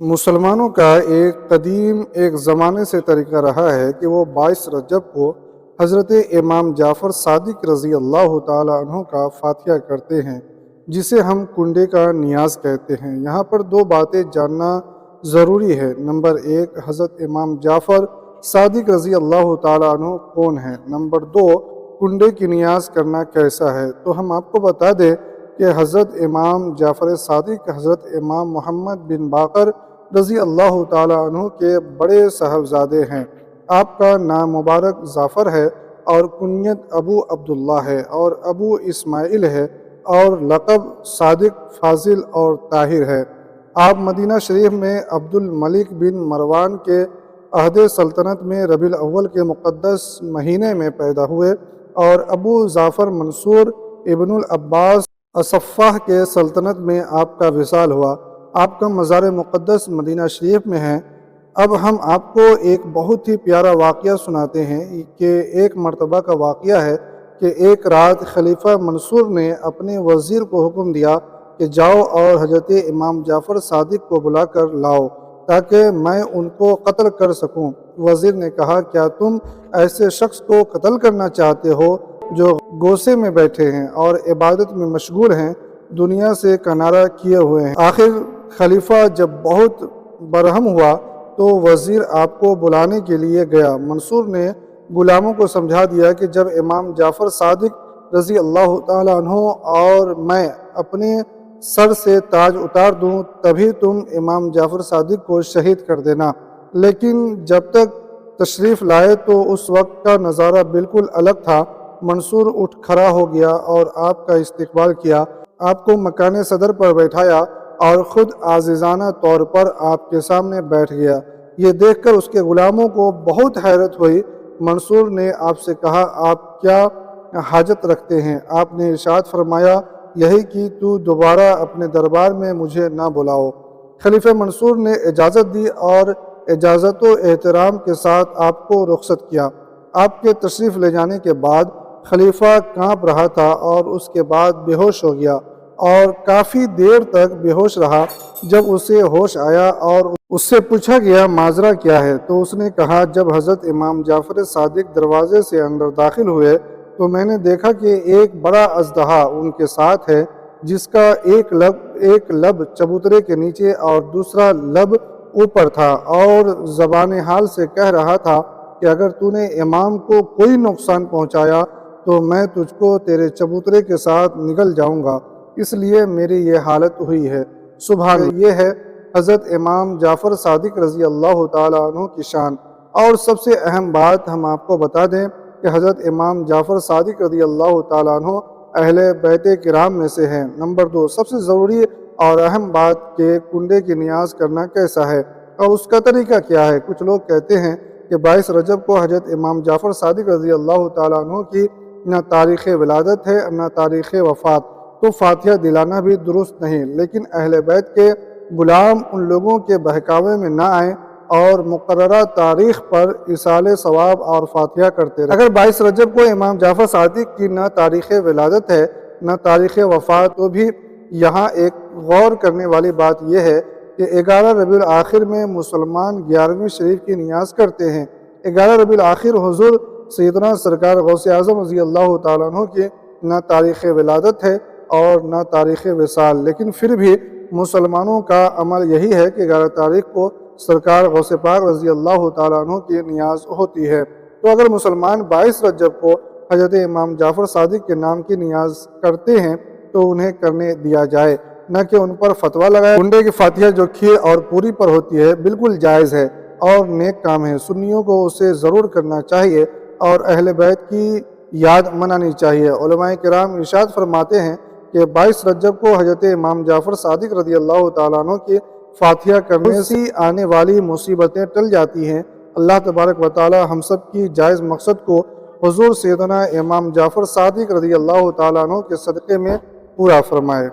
مسلمانوں کا ایک قدیم زمانے سے طریقہ رہا ہے کہ وہ 22 رجب کو حضرت امام جعفر صادق رضی اللہ تعالیٰ عنہ کا فاتحہ کرتے ہیں، جسے ہم کنڈے کا نیاز کہتے ہیں۔ یہاں پر دو باتیں جاننا ضروری ہے۔ نمبر 1، حضرت امام جعفر صادق رضی اللہ تعالیٰ عنہ کون ہیں؟ نمبر 2، کنڈے کی نیاز کرنا کیسا ہے؟ تو ہم آپ کو بتا دیں کہ حضرت امام جعفر صادق حضرت امام محمد بن باقر رضی اللہ تعالیٰ عنہ کے بڑے صاحبزادے ہیں۔ آپ کا نام مبارک جعفر ہے اور کنیت ابو عبداللہ ہے اور ابو اسماعیل ہے اور لقب صادق، فاضل اور طاہر ہے۔ آپ مدینہ شریف میں عبد الملک بن مروان کے عہد سلطنت میں ربیع الاول کے مقدس مہینے میں پیدا ہوئے اور ابو جعفر منصور ابن العباس اصفاح کے سلطنت میں آپ کا وصال ہوا۔ آپ کا مزار مقدس مدینہ شریف میں ہے۔ اب ہم آپ کو ایک بہت ہی پیارا واقعہ سناتے ہیں کہ ایک مرتبہ کا واقعہ ہے کہ ایک رات خلیفہ منصور نے اپنے وزیر کو حکم دیا کہ جاؤ اور حضرت امام جعفر صادق کو بلا کر لاؤ تاکہ میں ان کو قتل کر سکوں۔ وزیر نے کہا، کیا تم ایسے شخص کو قتل کرنا چاہتے ہو جو گوشے میں بیٹھے ہیں اور عبادت میں مشغول ہیں، دنیا سے کنارہ کیے ہوئے ہیں؟ آخر خلیفہ جب بہت برہم ہوا تو وزیر آپ کو بلانے کے لیے گیا۔ منصور نے غلاموں کو سمجھا دیا کہ جب امام جعفر صادق رضی اللہ تعالیٰ عنہ اور میں اپنے سر سے تاج اتار دوں تبھی تم امام جعفر صادق کو شہید کر دینا۔ لیکن جب تک تشریف لائے تو اس وقت کا نظارہ بالکل الگ تھا۔ منصور اٹھ کھڑا ہو گیا اور آپ کا استقبال کیا، آپ کو مکان صدر پر بیٹھایا اور خود عاجزانہ طور پر آپ کے سامنے بیٹھ گیا۔ یہ دیکھ کر اس کے غلاموں کو بہت حیرت ہوئی۔ منصور نے آپ سے کہا، آپ کیا حاجت رکھتے ہیں؟ آپ نے ارشاد فرمایا، یہی کہ تو دوبارہ اپنے دربار میں مجھے نہ بلاؤ۔ خلیفہ منصور نے اجازت دی اور اجازت و احترام کے ساتھ آپ کو رخصت کیا۔ آپ کے تشریف لے جانے کے بعد خلیفہ کانپ رہا تھا اور اس کے بعد بے ہوش ہو گیا اور کافی دیر تک بے ہوش رہا۔ جب اسے ہوش آیا اور اس سے پوچھا گیا ماجرا کیا ہے تو اس نے کہا، جب حضرت امام جعفر صادق دروازے سے اندر داخل ہوئے تو میں نے دیکھا کہ ایک بڑا اژدہا ان کے ساتھ ہے جس کا ایک لب چبوترے کے نیچے اور دوسرا لب اوپر تھا اور زبان حال سے کہہ رہا تھا کہ اگر تو نے امام کو کوئی نقصان پہنچایا تو میں تجھ کو تیرے چبوترے کے ساتھ نگل جاؤں گا، اس لیے میری یہ حالت ہوئی ہے۔ سبحان اللہ! یہ ہے حضرت امام جعفر صادق رضی اللہ تعالیٰ عنہ کی شان۔ اور سب سے اہم بات ہم آپ کو بتا دیں کہ حضرت امام جعفر صادق رضی اللہ تعالیٰ عنہ اہل بیت کرام میں سے ہیں۔ نمبر 2، سب سے ضروری اور اہم بات کہ کنڈے کی نیاز کرنا کیسا ہے اور اس کا طریقہ کیا ہے۔ کچھ لوگ کہتے ہیں کہ 22 رجب کو حضرت امام جعفر صادق رضی اللہ تعالیٰ عنہ کی نہ تاریخ ولادت ہے نہ تاریخ وفات، تو فاتحہ دلانا بھی درست نہیں۔ لیکن اہل بیت کے غلام ان لوگوں کے بہکاوے میں نہ آئیں اور مقررہ تاریخ پر ایصال ثواب اور فاتحہ کرتے رہیں۔ اگر 22 رجب کو امام جعفر صادق کی نہ تاریخ ولادت ہے نہ تاریخ وفات، تو بھی یہاں ایک غور کرنے والی بات یہ ہے کہ 11 ربیع الاخر میں مسلمان 11ویں شریف کی نیاز کرتے ہیں۔ 11 ربیع الاخر حضور سیدنا سرکار غوث اعظم رضی اللہ تعالیٰ عنہ کی نہ تاریخ ولادت ہے اور نہ تاریخ وصال، لیکن پھر بھی مسلمانوں کا عمل یہی ہے کہ 11 تاریخ کو سرکار غوث پاک رضی اللہ تعالیٰ عنہ کی نیاز ہوتی ہے۔ تو اگر مسلمان 22 رجب کو حضرت امام جعفر صادق کے نام کی نیاز کرتے ہیں تو انہیں کرنے دیا جائے، نہ کہ ان پر فتویٰ لگائے۔ کنڈے کی فاتحہ جو کھیر اور پوری پر ہوتی ہے بالکل جائز ہے اور نیک کام ہے۔ سنیوں کو اسے ضرور کرنا چاہیے اور اہل بیت کی یاد منانی چاہیے۔ علماء کرام ارشاد فرماتے ہیں کہ 22 رجب کو حضرت امام جعفر صادق رضی اللہ تعالیٰ عنہ کی فاتحہ کرنے سے آنے والی مصیبتیں ٹل جاتی ہیں۔ اللہ تبارک و تعالی ہم سب کی جائز مقصد کو حضور سیدنا امام جعفر صادق رضی اللہ تعالیٰ عنہ کے صدقے میں پورا فرمائے۔